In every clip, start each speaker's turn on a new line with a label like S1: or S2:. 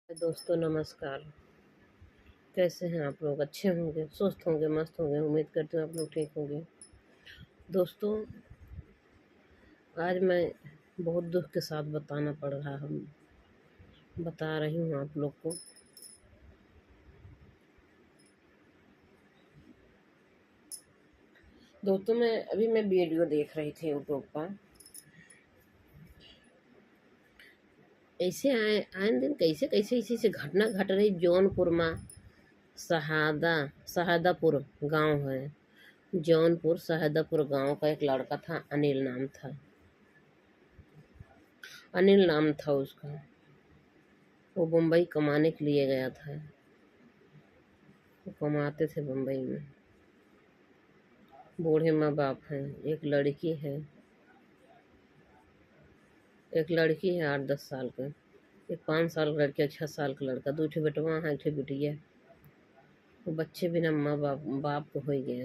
S1: दोस्तों नमस्कार। कैसे हैं आप लोग? अच्छे होंगे, स्वस्थ होंगे, मस्त होंगे। उम्मीद करती हूँ आप लोग ठीक होंगे। दोस्तों, आज मैं बहुत दुख के साथ बताना पड़ रहा है, बता रही हूँ आप लोग को। दोस्तों, मैं वीडियो देख रही थी यूट्यूब पर। ऐसे आए आए दिन कैसे कैसे इसी से घटना घट रही। जौनपुर में शहादापुर गांव है। जौनपुर शहादापुर गांव का एक लड़का था, अनिल नाम था उसका। वो मुंबई कमाने के लिए गया था। वो कमाते थे मुंबई में। बूढ़े माँ बाप हैं, एक लड़की है 8-10 साल का, एक 5 साल का लड़का, 6 साल का लड़का, 2 बेटवा हैं, 1 बिटिया। वो बच्चे बिना माँ बाप को हो ही गए।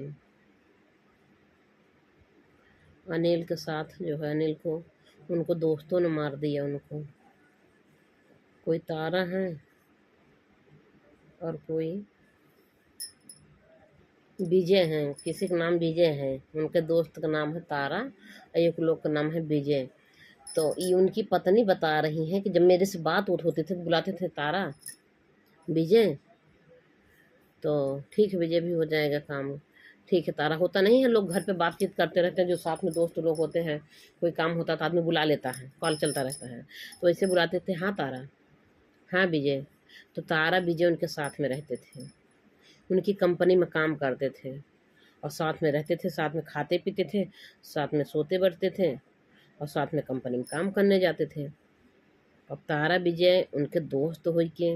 S1: अनिल के साथ जो है, अनिल को उनको दोस्तों ने मार दिया उनको। कोई तारा है और कोई विजय हैं। किसी का नाम विजय है, उनके दोस्त का नाम है तारा और एक लोग का नाम है विजय। तो ये उनकी पत्नी बता रही हैं कि जब मेरे से बात होती थी तो बुलाते थे तारा, विजय। तो ठीक है, विजय भी हो जाएगा काम। ठीक है तारा। होता नहीं है, लोग घर पे बातचीत करते रहते हैं, जो साथ में दोस्त लोग होते हैं, कोई काम होता तो आदमी बुला लेता है, कॉल चलता रहता है। तो ऐसे बुलाते थे, हाँ तारा, हाँ विजय। तो तारा विजय उनके साथ में रहते थे, उनकी कंपनी में काम करते थे और साथ में रहते थे, साथ में खाते पीते थे, साथ में सोते बैठते थे और साथ में कंपनी में काम करने जाते थे। अब तारा विजय उनके दोस्त हो के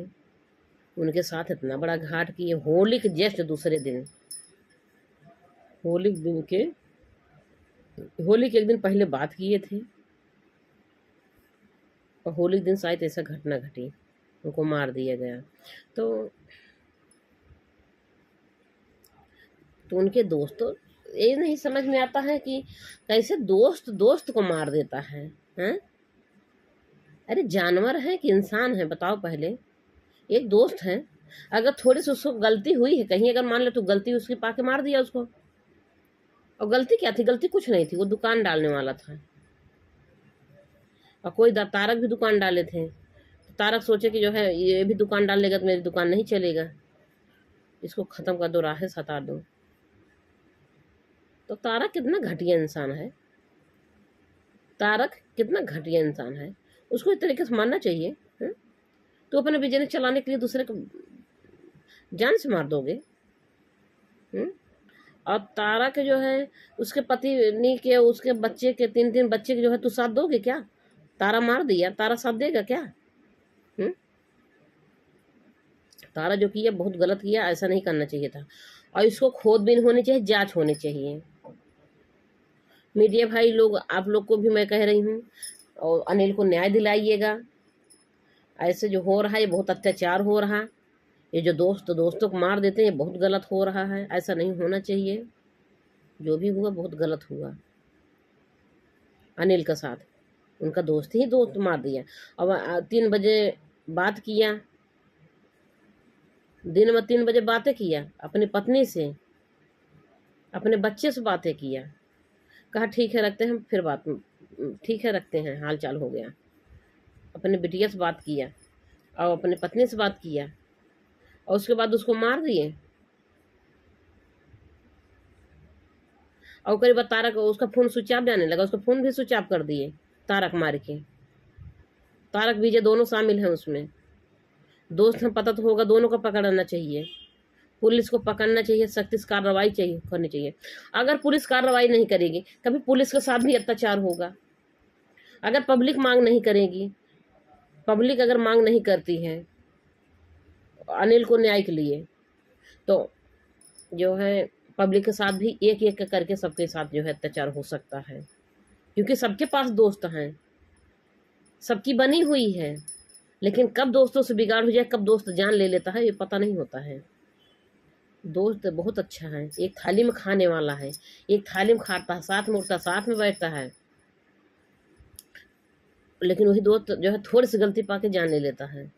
S1: उनके साथ इतना बड़ा घाट किए। होली के जस्ट दूसरे दिन, होली के दिन के होली के एक दिन पहले बात किए थे और होली के दिन शायद ऐसा घटना घटी, उनको मार दिया गया। तो उनके दोस्तों, ये नहीं समझ में आता है कि कैसे दोस्त दोस्त को मार देता है, हैं? अरे जानवर है कि इंसान है, बताओ पहले। एक दोस्त है, अगर थोड़ी सी उसको गलती हुई है कहीं, अगर मान ले तो गलती उसकी पाके मार दिया उसको। और गलती क्या थी? गलती कुछ नहीं थी, वो दुकान डालने वाला था और कोई तारक भी दुकान डाले थे। तो तारक सोचे कि जो है ये भी दुकान डाल लेगा तो मेरी दुकान नहीं चलेगा, इसको ख़त्म कर दो, राहें सता दो। तो तारक कितना घटिया इंसान है, तारक कितना घटिया इंसान है। उसको इस तरीके से मारना चाहिए, है? तो अपने बिजनेस चलाने के लिए दूसरे को जान से मार दोगे, हुँ? और तारा के जो है, उसके पत्नी के, उसके बच्चे के, 3-3 बच्चे के जो है, तू साथ दोगे क्या? तारा मार दिया, तारा साथ देगा क्या? हुँ? तारा जो किया बहुत गलत किया, ऐसा नहीं करना चाहिए था। और इसको खोदबीन होनी चाहिए, जांच होनी चाहिए। मीडिया भाई लोग, आप लोग को भी मैं कह रही हूँ, और अनिल को न्याय दिलाइएगा। ऐसे जो हो रहा है, ये बहुत अत्याचार हो रहा है। ये जो दोस्तों को मार देते हैं, ये बहुत गलत हो रहा है, ऐसा नहीं होना चाहिए। जो भी हुआ बहुत गलत हुआ अनिल के साथ। उनका दोस्त ही दोस्त मार दिया। अब 3 बजे बात किया, दिन में 3 बजे बातें किया अपनी पत्नी से, अपने बच्चे से बातें किया। कहा ठीक है रखते हैं, फिर बात, ठीक है रखते हैं, हाल चाल हो गया। अपने बिटिया से बात किया और अपने पत्नी से बात किया और उसके बाद उसको मार दिए। और करीब तारक, उसका फ़ोन स्विच ऑफ जाने लगा, उसका फ़ोन भी स्विच ऑफ कर दिए तारक मार के। तारक विजय दोनों शामिल हैं उसमें। दोस्त हैं, पता तो होगा, दोनों को पकड़ना चाहिए, पुलिस को पकड़ना चाहिए, सख्त कार्रवाई करनी चाहिए। अगर पुलिस कार्रवाई नहीं करेगी, कभी पुलिस के साथ भी अत्याचार होगा। अगर पब्लिक मांग नहीं करेगी, पब्लिक अगर मांग नहीं करती है अनिल को न्याय के लिए, तो जो है पब्लिक के साथ भी एक एक करके सबके साथ जो है अत्याचार हो सकता है। क्योंकि सबके पास दोस्त हैं, सबकी बनी हुई है, लेकिन कब दोस्तों से बिगाड़ हो जाए, कब दोस्त जान ले लेता है, ये पता नहीं होता है। दोस्त बहुत अच्छा है, एक थाली में खाने वाला है, एक थाली में खाता है, साथ में उठता, साथ में बैठता है। लेकिन वही दोस्त जो है थोड़ी सी गलती पाके जान ले लेता है।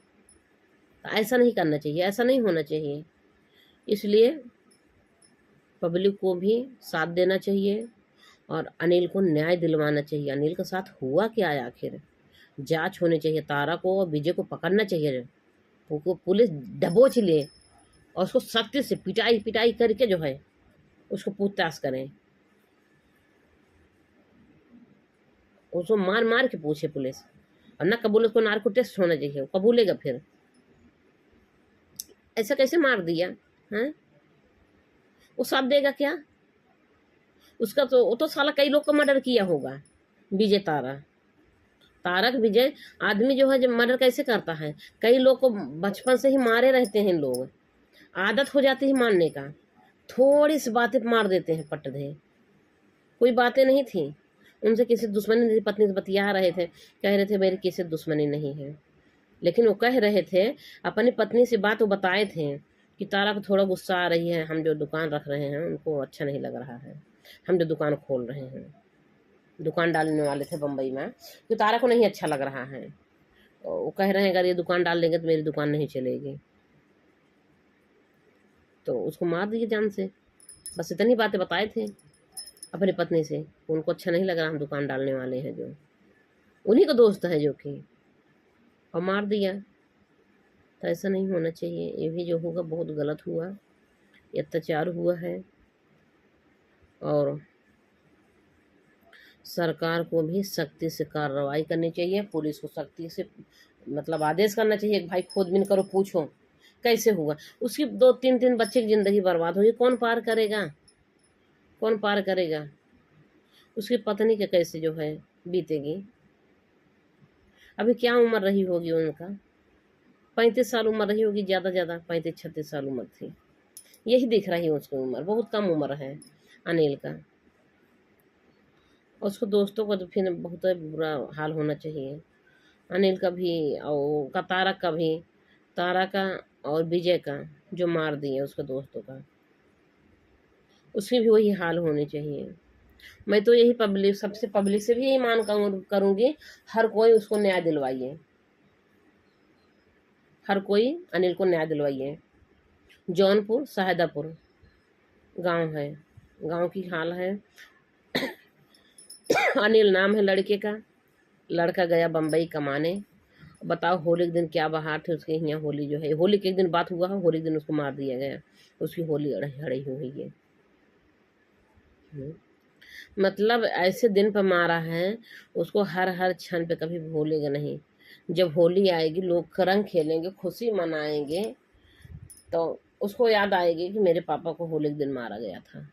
S1: ऐसा नहीं करना चाहिए, ऐसा नहीं होना चाहिए। इसलिए पब्लिक को भी साथ देना चाहिए और अनिल को न्याय दिलवाना चाहिए। अनिल के साथ हुआ क्या है आखिर, जांच होनी चाहिए। तारा को और विजय को पकड़ना चाहिए, पुलिस दबोच ले और उसको सख्ती से पिटाई पिटाई करके जो है उसको पूछताछ करें, उसको मार मार के पूछे पुलिस। और ना कबूल, उसको नार्को टेस्ट होना चाहिए, वो कबूलेगा फिर। ऐसा कैसे मार दिया हैं? वो साथ देगा क्या? उसका तो वो तो साला कई लोग का मर्डर किया होगा। विजय तारक विजय आदमी जो है जब मर्डर कैसे करता है, कई लोग को बचपन से ही मारे रहते हैं लोग, आदत हो जाती है मारने का, थोड़ी सी बातें मार देते हैं पट दे। कोई बातें नहीं थी उनसे, किसी दुश्मनी नहीं, पत्नी से बतिया रहे थे, कह रहे थे मेरी किसी दुश्मनी नहीं है, लेकिन वो कह रहे थे अपनी पत्नी से बात वो बताए थे कि तारा को थोड़ा गुस्सा आ रही है, हम जो दुकान रख रहे हैं उनको अच्छा नहीं लग रहा है, हम जो दुकान खोल रहे हैं, दुकान डालने वाले थे बम्बई में, तो तारा को नहीं अच्छा लग रहा है। वो कह रहे हैं अगर ये दुकान डाल देंगे तो मेरी दुकान नहीं चलेगी, तो उसको मार दिए जान से। बस इतनी बातें बताए थे अपनी पत्नी से, उनको अच्छा नहीं लग रहा हम दुकान डालने वाले हैं, जो उन्हीं का दोस्त है जो कि, और मार दिया। तो ऐसा नहीं होना चाहिए, ये भी जो होगा बहुत गलत हुआ, ये अत्याचार हुआ है। और सरकार को भी सख्ती से कार्रवाई करनी चाहिए, पुलिस को सख्ती से मतलब आदेश करना चाहिए, भाई खोजबीन करो, पूछो कैसे हुआ। उसकी 2-3 बच्चे की ज़िंदगी बर्बाद होगी, कौन पार करेगा, कौन पार करेगा? उसकी पत्नी के कैसे जो है बीतेगी। अभी क्या उम्र रही होगी उनका, 35 साल उम्र रही होगी, ज़्यादा 35-36 साल उम्र थी, यही दिख रही है उसकी उम्र, बहुत कम उम्र है अनिल का। और उसको दोस्तों का तो फिर बहुत बुरा हाल होना चाहिए, अनिल का भी और का, तारा का और विजय का, जो मार दिए उसके दोस्तों का, उसकी भी वही हाल होनी चाहिए। मैं तो यही पब्लिक से भी यही मांग करूँगी, हर कोई उसको न्याय दिलवाइए, हर कोई अनिल को न्याय दिलवाइए। जौनपुर शाहदापुर गांव है, गांव की हाल है। अनिल नाम है लड़के का, लड़का गया बम्बई कमाने। बताओ होली के दिन क्या बहार थे उसके यहाँ, होली जो है, होली के एक दिन बात हुआ है, होली के दिन उसको मार दिया गया, उसकी होली हड़ी हुई है। मतलब ऐसे दिन पर मारा है उसको, हर क्षण पे कभी भूलेगा नहीं। जब होली आएगी लोग रंग खेलेंगे, खुशी मनाएंगे, तो उसको याद आएगी कि मेरे पापा को होली के दिन मारा गया था,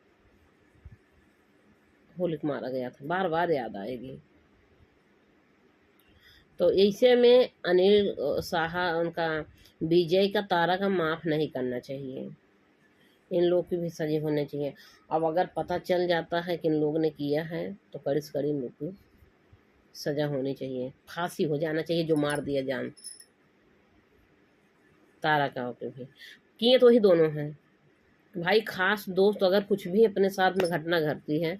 S1: होली को मारा गया था, बार बार याद आएगी। तो ऐसे में अनिल साहा उनका विजय का, तारा का माफ़ नहीं करना चाहिए, इन लोग की भी सजा होनी चाहिए। अब अगर पता चल जाता है कि इन लोगों ने किया है तो कड़ी से कड़ी इन लोग की सजा होनी चाहिए, फांसी हो जाना चाहिए जो मार दिया जान तारा का होके भी। किए तो ही दोनों हैं भाई, खास दोस्त अगर कुछ भी अपने साथ में घटना घटती है,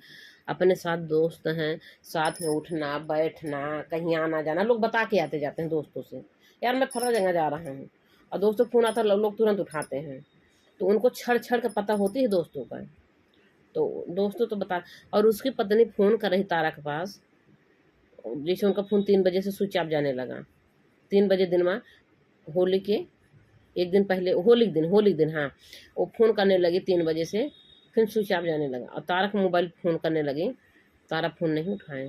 S1: अपने साथ दोस्त हैं, साथ में उठना बैठना, कहीं आना जाना, लोग बता के आते जाते हैं दोस्तों से, यार मैं फला जगह जा रहा हूँ, और दोस्तों फ़ोन आता है लोग तुरंत उठाते हैं, तो उनको छड़ छड़ का पता होती है दोस्तों का, तो दोस्तों तो बता। और उसकी पत्नी फ़ोन कर रही तारा के पास, जैसे उनका फ़ोन 3 बजे से स्विच ऑफ जाने लगा, 3 बजे दिन में, होली के एक दिन पहले, होली के दिन हाँ, वो फ़ोन करने लगी 3 बजे से, फिर स्विच ऑफ जाने लगा, और तारा का मोबाइल फ़ोन करने लगी, तारा फ़ोन नहीं उठाए,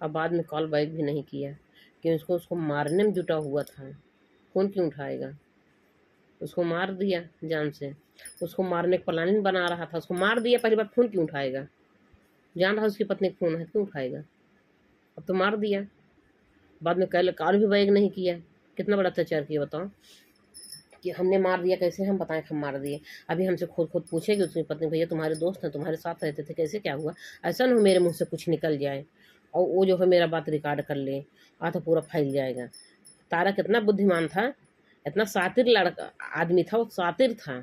S1: और बाद में कॉल बैक भी नहीं किया कि उसको मारने में जुटा हुआ था, फ़ोन क्यों उठाएगा? उसको मार दिया जान से, उसको मारने का प्लानिंग बना रहा था, उसको मार दिया, पहली बार फ़ोन क्यों उठाएगा? जान रहा उसकी पत्नी का फ़ोन है, क्यों उठाएगा? अब तो मार दिया, बाद में कॉल भी बैक नहीं किया, कितना बड़ा अत्याचार किया बताओ, कि हमने मार दिया, कैसे हम बताएं हम मार दिए? अभी हमसे खुद पूछेगी उसकी पत्नी, भैया तुम्हारे दोस्त हैं, तुम्हारे साथ रहते थे, कैसे क्या हुआ? ऐसा ना हो मेरे मुंह से कुछ निकल जाए और वो जो है मेरा बात रिकॉर्ड कर ले, तो पूरा फैल जाएगा। तारा कितना बुद्धिमान था, इतना शातिर लड़का आदमी था, वो शातिर था,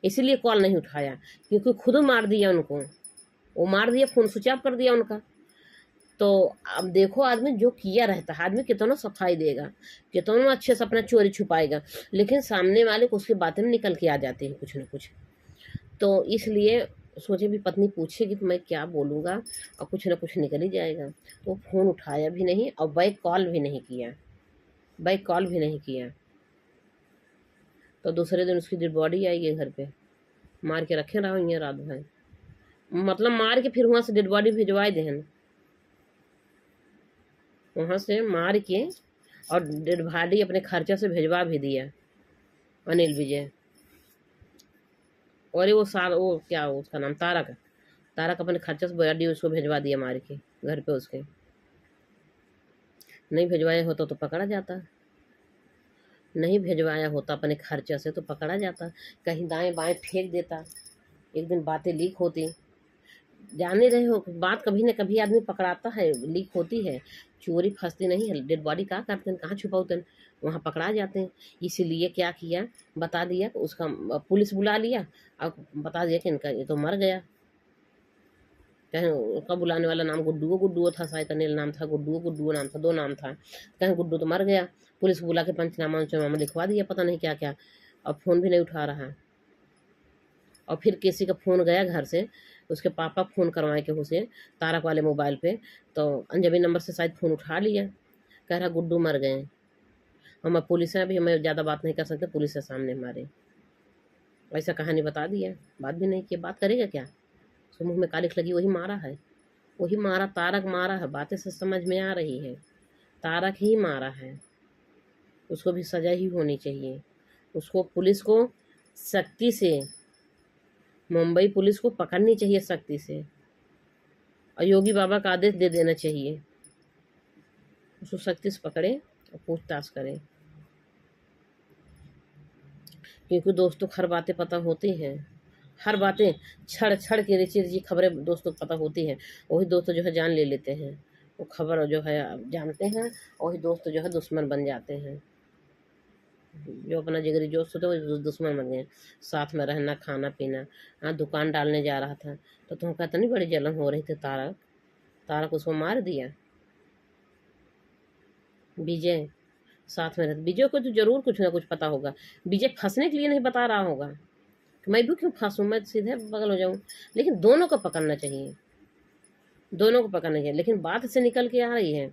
S1: इसीलिए कॉल नहीं उठाया, क्योंकि खुद मार दिया उनको, वो मार दिया, फ़ोन स्विच ऑफ कर दिया उनका। तो अब देखो आदमी जो किया रहता है, आदमी कितना सफाई देगा, कितना अच्छे से अपना चोरी छुपाएगा, लेकिन सामने वाले को उसकी बातें में निकल के आ जाते हैं कुछ ना कुछ। तो इसलिए सोचे भी पत्नी पूछेगी तो मैं क्या बोलूँगा, और कुछ ना कुछ निकल ही जाएगा। तो फ़ोन उठाया भी नहीं और बैक कॉल भी नहीं किया, बैक कॉल भी नहीं किया। तो दूसरे दिन उसकी डेड बॉडी आई है घर पे, मार के रखे रहो यहाँ रात भर, मतलब मार के फिर वहाँ से डेड बॉडी भिजवाए देहन, वहाँ से मार के और डेड बॉडी अपने खर्चा से भिजवा भी दिया अनिल विजय। और वो क्या उसका नाम तारक, तारक अपने खर्चा से बॉडी उसको भिजवा दिया मार के घर पे उसके। नहीं भिजवाया होता तो पकड़ा जाता, नहीं भिजवाया होता अपने खर्चा से तो पकड़ा जाता, कहीं दाएं बाएं फेंक देता, एक दिन बातें लीक होती। जाने रहे हो बात, कभी न कभी आदमी पकड़ाता है, लीक होती है, चोरी फंसती नहीं है। डेड बॉडी कहाँ करते हैं, कहाँ छुपाते हैं, वहाँ पकड़ा जाते हैं। इसीलिए क्या किया, बता दिया उसका, पुलिस बुला लिया और बता दिया कि इनका ये तो मर गया। कहीं उसका बुलाने वाला नाम गुड्डू था, शायद अनिल नाम था, गुड्डू नाम था, 2 नाम था। कहीं गुड्डू तो मर गया, पुलिस बुला के पंचनामा लिखवा दिया, पता नहीं क्या क्या। अब फ़ोन भी नहीं उठा रहा। और फिर किसी का फ़ोन गया घर से, उसके पापा फ़ोन करवाए के उसे तारक वाले मोबाइल पे, तो अनजाने नंबर से शायद फ़ोन उठा लिया, कह रहा गुड्डू मर गए। हम पुलिस है, अभी हमें ज़्यादा बात नहीं कर सकते, पुलिस है सामने हमारे। ऐसा कहानी बता दिया, बात भी नहीं किया। बात करेगा क्या, उसके मुँह में कालिख लगी, वही मारा है, वही मारा, तारक मारा है। बातें से समझ में आ रही है, तारक ही मारा है। उसको भी सजा ही होनी चाहिए। उसको पुलिस को सख्ती से, मुंबई पुलिस को पकड़नी चाहिए सख्ती से, और योगी बाबा का आदेश दे देना चाहिए, उसको सख्ती से पकड़े और पूछताछ करें। क्योंकि दोस्तों हर बातें पता होती हैं, हर बातें छड़ छड़ के रिची रिची खबरें दोस्तों पता होती हैं, वही दोस्त जो है जान ले लेते हैं। वो खबर जो है जानते हैं, वही दोस्त जो है दुश्मन बन जाते हैं। जो अपना जिगरी दोस्त होते हैं वो दुश्मन बन गए। साथ में रहना, खाना पीना। हाँ, दुकान डालने जा रहा था तो तुम कहते नहीं बड़ी जलन हो रही थी, तारक, तारक उसको मार दिया। विजय साथ में रहता, विजय को तो जरूर कुछ ना कुछ पता होगा। विजय फंसने के लिए नहीं बता रहा होगा कि मैं भी क्यों फंसूं, मैं सीधे बगल हो जाऊं। लेकिन दोनों को पकड़ना चाहिए, दोनों को पकड़ना चाहिए। लेकिन बात से निकल के आ रही है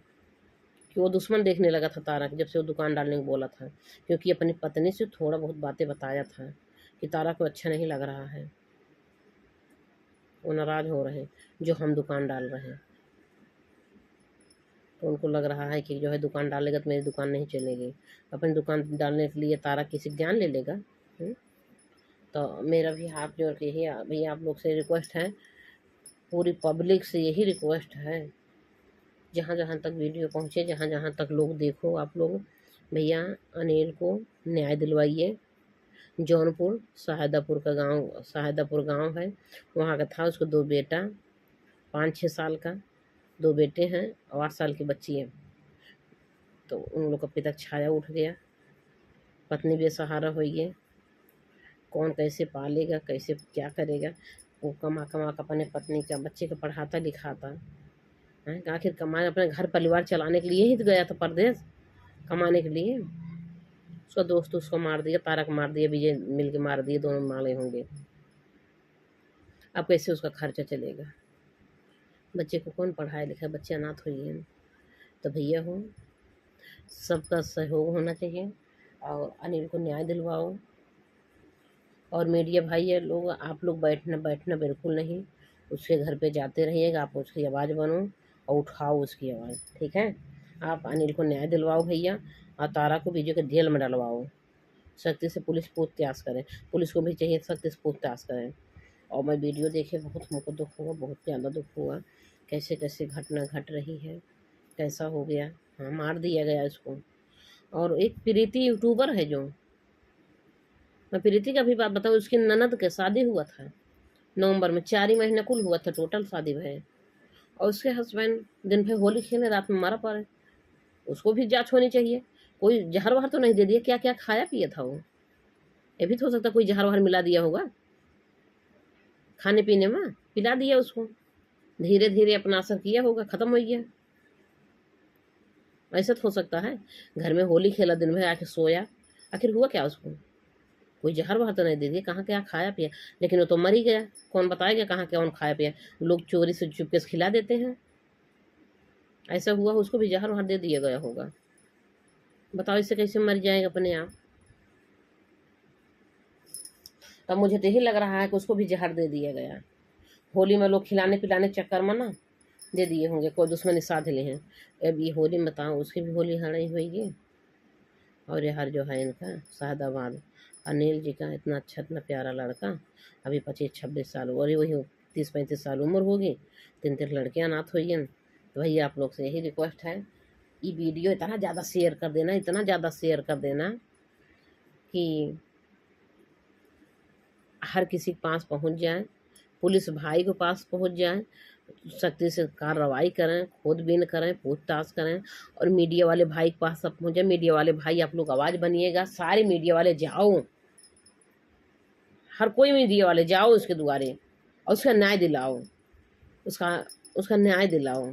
S1: कि वो दुश्मन देखने लगा था तारक, जब से वो दुकान डालने को बोला था, क्योंकि अपनी पत्नी से थोड़ा बहुत बातें बताया था कि तारक को अच्छा नहीं लग रहा है, वो नाराज़ हो रहे हैं जो हम दुकान डाल रहे हैं। तो उनको लग रहा है कि जो है दुकान डालेगा तो मेरी दुकान नहीं चलेगी, अपनी दुकान डालने के लिए तारक किसी ज्ञान ले लेगा। तो मेरा भी हाथ जोड़ के ही भैया आप लोग से रिक्वेस्ट है, पूरी पब्लिक से यही रिक्वेस्ट है, जहाँ जहाँ तक वीडियो पहुँचे, जहाँ जहाँ तक लोग देखो आप लोग, भैया अनिल को न्याय दिलवाइए। जौनपुर शाहदापुर का गांव, शाहदापुर गांव है, वहाँ का था। उसको 2 बेटा, 5-6 साल का 2 बेटे हैं और 8 साल की बच्ची है। तो उन लोग का पिता छाया उठ गया, पत्नी बेसहारा हुई है, कौन कैसे पालेगा, कैसे क्या करेगा। वो कमा कमा कर अपने पत्नी का, बच्चे को पढ़ाता लिखाता है, आखिर कमाए अपने घर परिवार चलाने के लिए ही तो गया था परदेश, कमाने के लिए। उसका दोस्त उसको मार दिया, तारक मार दिया, विजय मिल के मार दिए, दोनों मारे होंगे। अब कैसे उसका खर्चा चलेगा, बच्चे को कौन पढ़ाए लिखाए, बच्चे अनाथ हुई हैं। तो भैया हो, सबका सहयोग होना चाहिए और अनिल को न्याय दिलवाओ। और मीडिया भाई है लोग, आप लोग बैठना बिल्कुल नहीं, उसके घर पे जाते रहिएगा, आप उसकी आवाज़ बनो और उठाओ उसकी आवाज़, ठीक है। आप अनिल को न्याय दिलवाओ भैया, और तारा को विजय के जेल में डलवाओ। सख्ती से पुलिस पूछताछ करें, पुलिस को भी चाहिए सख्ती से पूछताछ करें। और मैं वीडियो देखे बहुत हमको दुख हुआ, बहुत ज़्यादा दुख हुआ, कैसे कैसे घटना घट रही है, कैसा हो गया। हाँ, मार दिया गया इसको। और एक प्रीति यूट्यूबर है, जो मैं प्रीति का भी बात बताऊँ, उसकी ननद के शादी हुआ था नवंबर में, 4 ही महीना कुल हुआ था टोटल शादी भय, और उसके हस्बैंड दिन भर होली खेले, रात में मारा पड़े। उसको भी जांच होनी चाहिए, कोई जहर वहर तो नहीं दे दिया, क्या क्या खाया पिया था वो, ये भी तो हो सकता कोई जहर वहर मिला दिया होगा खाने पीने में, पिला दिया उसको, धीरे धीरे अपना असर किया होगा, ख़त्म हो गया। ऐसा तो हो सकता है? घर में होली खेला, दिन भर आके सोया, आखिर हुआ क्या उसको? कोई जहर वहर तो नहीं दे दिया, कहाँ क्या खाया पिया? लेकिन वो तो मर ही गया, कौन बताएगा कहाँ क्या कौन खाया पिया? लोग चोरी से चुपके से खिला देते हैं। ऐसा हुआ उसको भी जहर वहर दे दिया गया होगा। बताओ इससे कैसे मर जाएगा अपने आप? तब मुझे तो यही लग रहा है कि उसको भी जहर दे दिया गया। होली में लोग खिलाने पिलाने के चक्कर में ना दे दिए होंगे, कोई दुश्मनी साध ले हैं। अब ये होली में बताओ, उसकी भी होली हड़ाई हुई। और यार जो है इनका शाहदाबाद अनिल जी का, इतना अच्छा इतना प्यारा लड़का, अभी 25-26 साल, और वही 30-35 साल उम्र होगी, 3 लड़कियां अनाथ हुई हैं। तो भैया आप लोग से यही रिक्वेस्ट है, ये वीडियो इतना ज़्यादा शेयर कर देना, इतना ज़्यादा शेयर कर देना कि हर किसी के पास पहुंच जाए, पुलिस भाई के पास पहुंच जाए, सख्ती से कार्रवाई करें, खोदबीन करें, पूछताछ करें, और मीडिया वाले भाई के पास सब पहुंचे। मीडिया वाले भाई आप लोग आवाज़ बनिएगा, सारे मीडिया वाले जाओ, हर कोई मीडिया वाले जाओ उसके द्वारे और उसका न्याय दिलाओ, उसका उसका न्याय दिलाओ।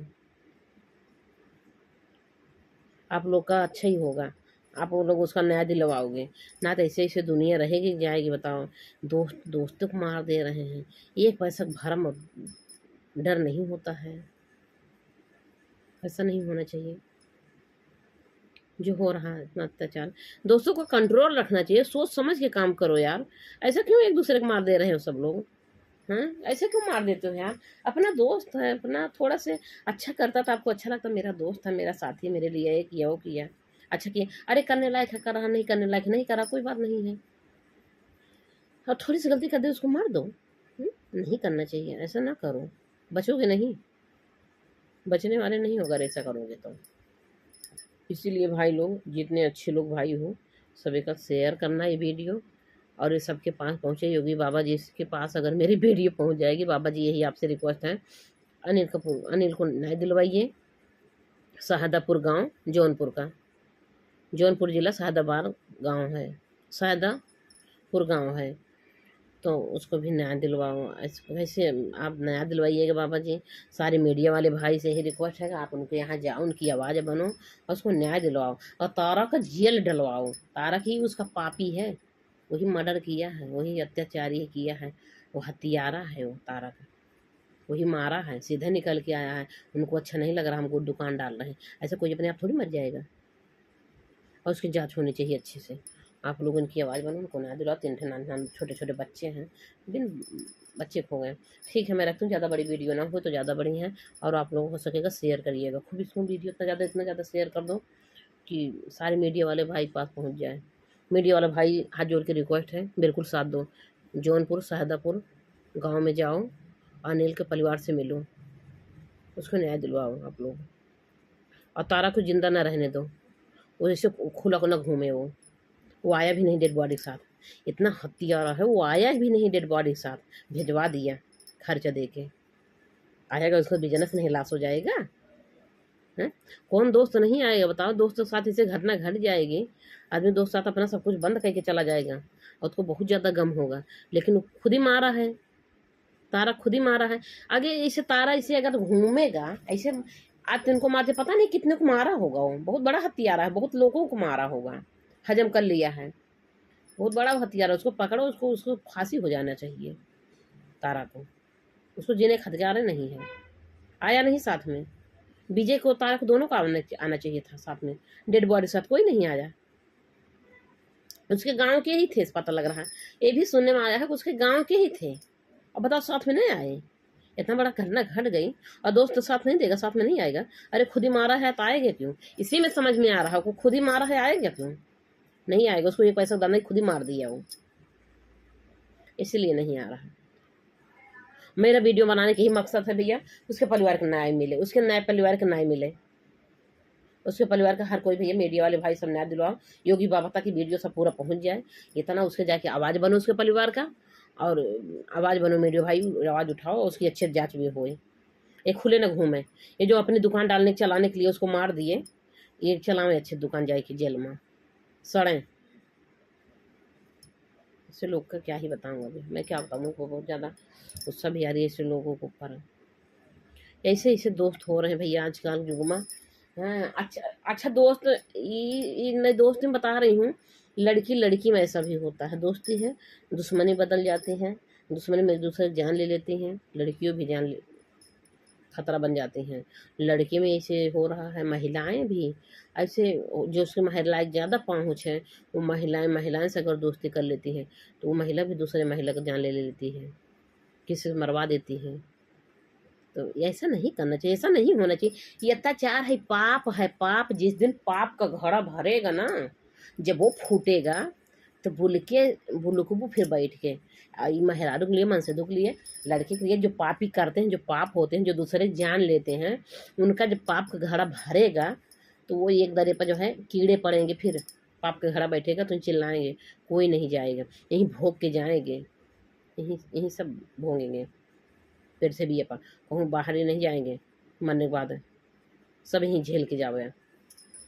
S1: आप लोग का अच्छा ही होगा, आप लोग उसका न्याय दिलवाओगे। ना तो ऐसे ऐसे दुनिया रहेगी जाएगी, बताओ। दोस्तों को मार दे रहे हैं, एक पैसा भरम डर नहीं होता है। ऐसा नहीं होना चाहिए जो हो रहा है, इतना अत्याचार। दोस्तों को कंट्रोल रखना चाहिए, सोच समझ के काम करो यार। ऐसा क्यों एक दूसरे को मार दे रहे हो सब लोग? हाँ, ऐसे क्यों मार देते हो यार? अपना दोस्त है, अपना थोड़ा से अच्छा करता था, आपको अच्छा लगता, मेरा दोस्त है, मेरा साथी, मेरे लिए ये किया वो किया, अच्छा किया, अरे करने लायक है करा, नहीं करने लायक नहीं करा, कोई बात नहीं है। और थोड़ी सी गलती कर दे उसको मार दो। नहीं करना चाहिए, ऐसा ना करो, बचोगे नहीं, बचने वाले नहीं होगा ऐसा करोगे तो। इसीलिए भाई लोग, जितने अच्छे लोग भाई हो, सभी का शेयर करना ये वीडियो, और ये सबके पास पहुँचे। योगी बाबा जी के पास अगर मेरी वीडियो पहुँच जाएगी, बाबा जी यही आपसे रिक्वेस्ट है, अनिल को न्याय दिलवाइए। शाहदापुर गांव जौनपुर का, जौनपुर जिला शाहदाबाद गांव है, शाहदापुर गांव है। तो उसको भी न्याय दिलवाओ। वैसे आप न्याय दिलवाइएगा बाबा जी। सारे मीडिया वाले भाई से ही रिक्वेस्ट है कि आप उनके यहाँ जाओ, उनकी आवाज़ बनो और उसको न्याय दिलवाओ, और तारा का जेल डलवाओ। तारा ही उसका पापी है, वही मर्डर किया है, वही अत्याचारी किया है, वो हत्यारा है, वो तारा का वही मारा है, सीधे निकल के आया है। उनको अच्छा नहीं लग रहा, हमको दुकान डाल रहे हैं, ऐसे कोई अपने आप थोड़ी मर जाएगा। और उसकी जांच होनी चाहिए अच्छे से। आप लोग उनकी आवाज़ बनो, उनको न्याय दिलाओ। 3 नान छोटे छोटे बच्चे हैं, बिन बच्चे खो गए। ठीक है, मैं रखती हूँ, ज़्यादा बड़ी वीडियो ना हो तो ज़्यादा बड़ी है, और आप लोगों हो सकेगा शेयर करिएगा खूब इसको, वीडियो इतना ज़्यादा शेयर कर दो कि सारे मीडिया वाले भाई के पास पहुँच जाए। मीडिया वाला भाई हाथ जोड़ के रिक्वेस्ट है, बिल्कुल साथ दो। जौनपुर शाहदापुर गाँव में जाओ, अनिल के परिवार से मिलो, उसको न्याय दिलवाओ आप लोग, और तारा को जिंदा ना रहने दो। वो जैसे खुला खुला घूमे, वो आया भी नहीं डेड बॉडी के साथ, इतना हत्यारा है, वो आया भी नहीं डेड बॉडी के साथ, भिजवा दिया खर्चा दे के। आएगा उसका बिजनेस नहीं लॉस हो जाएगा? है? कौन दोस्त नहीं आएगा बताओ? दोस्त के साथ इसे घटना घट जाएगी, आदमी दोस्त साथ अपना सब कुछ बंद करके चला जाएगा, और उसको बहुत ज़्यादा गम होगा। लेकिन वो खुद ही मारा है, तारा खुद ही मारा है। आगे इसे तारा इसे अगर घूमेगा ऐसे, आज इनको मारते पता नहीं कितने को मारा होगा, वो बहुत बड़ा हत्यारा है, बहुत लोगों को मारा होगा, हजम कर लिया है, बहुत बड़ा हथियार है। उसको पकड़ो, उसको उसको फांसी हो जाना चाहिए तारा को, उसको जीने का हथियार नहीं है। आया नहीं साथ में, विजय को तारा को दोनों को आना चाहिए था साथ में, डेड बॉडी साथ कोई नहीं आया। उसके गांव के ही थे, पता लग रहा है, ये भी सुनने में आया है कि उसके गांव के ही थे, और बताओ साथ में नहीं आए। इतना बड़ा घटना घट गई और दोस्त तो साथ नहीं देगा, साथ में नहीं आएगा। अरे खुद ही मारा है तो आएगा क्यों? इसी में समझ में आ रहा है, वो खुद ही मारा है, आएगा क्यों? नहीं आएगा, उसको एक पैसा दाना खुद ही मार दिया वो, इसीलिए नहीं आ रहा। मेरा वीडियो बनाने का ही मकसद है भैया, उसके परिवार का न्याय मिले, उसके नए परिवार का न्याय मिले, उसके परिवार का हर कोई भैया, मीडिया वाले भाई सब न्याय दिलवाओ। योगी बाबा तक की वीडियो सब पूरा पहुंच जाए, इतना उसके जाके आवाज़ बनो उसके परिवार का, और आवाज़ बनो मीडिया भाई, आवाज़ उठाओ, उसकी अच्छी जाँच भी होए। एक खुले न घूमे, ये जो अपनी दुकान डालने चलाने के लिए उसको मार दिए, ये चलावे अच्छी दुकान जाएगी जेल में सड़ें। ऐसे लोग का क्या ही बताऊँ, अभी मैं क्या बताऊँ, उनको बहुत ज़्यादा गुस्सा भी आ रही है ऐसे लोगों के ऊपर। ऐसे ऐसे दोस्त हो रहे हैं भैया आजकल युग में, हाँ, अच्छा अच्छा दोस्त, ये मैं दोस्ती में बता रही हूँ, लड़की लड़की में ऐसा भी होता है, दोस्ती है, दुश्मनी बदल जाती है, दुश्मनी में एक दूसरे की जान ले लेती हैं, लड़कियों भी खतरा बन जाती हैं। लड़के में ऐसे हो रहा है, महिलाएं भी ऐसे, जो उसकी महिलाएं ज़्यादा पहुँच है, वो महिलाएं महिलाएं से अगर दोस्ती कर लेती हैं तो वो महिला भी दूसरे महिला को जान ले लेती है, किसी से मरवा देती है। तो ऐसा नहीं करना चाहिए, ऐसा नहीं होना चाहिए। ये अत्याचार है, पाप है, पाप। जिस दिन पाप का घड़ा भरेगा ना, जब वो फूटेगा, तो बुलकबू फिर बैठ के मेहरारू के लिए, मन से दुख लिए, लड़के के लिए, जो पापी करते हैं, जो पाप होते हैं, जो दूसरे की जान लेते हैं, उनका जब पाप का घड़ा भरेगा, तो वो एक दरे पर जो है कीड़े पड़ेंगे, फिर पाप का घड़ा बैठेगा तो चिल्लाएंगे, कोई नहीं जाएगा, यहीं भोग के जाएंगे, यहीं यहीं सब भोगेंगे। फिर से भी अपन कहूँ बाहर ही नहीं जाएंगे, मरने के बाद सब यहीं झेल के जावे।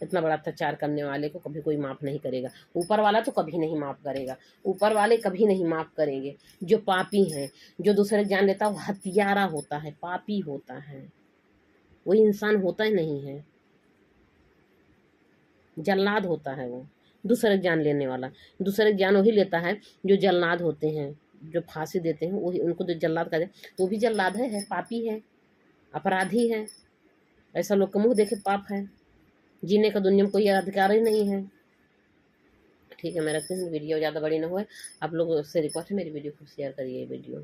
S1: इतना बड़ा अत्याचार करने वाले को कभी कोई माफ़ नहीं करेगा, ऊपर वाला तो कभी नहीं माफ़ करेगा, ऊपर वाले कभी नहीं माफ़ करेंगे। जो पापी हैं, जो दूसरे की जान लेता है, वो हत्यारा होता है, पापी होता है, वो इंसान होता ही नहीं है, जल्लाद होता है वो, दूसरे की जान लेने वाला। दूसरे की जान वही लेता है जो जल्लाद होते हैं, जो फांसी देते हैं, वही उनको जो जल्लाद कहते हैं, वो भी जल्लाद है, पापी है, अपराधी है। ऐसा लोग का मुंह देखे पाप है, जीने का दुनिया में कोई अधिकार ही नहीं है। ठीक है, मैं रखती हूँ, वीडियो ज़्यादा बड़ी ना हुए। आप लोग से रिक्वेस्ट है, मेरी वीडियो को शेयर करिए वीडियो।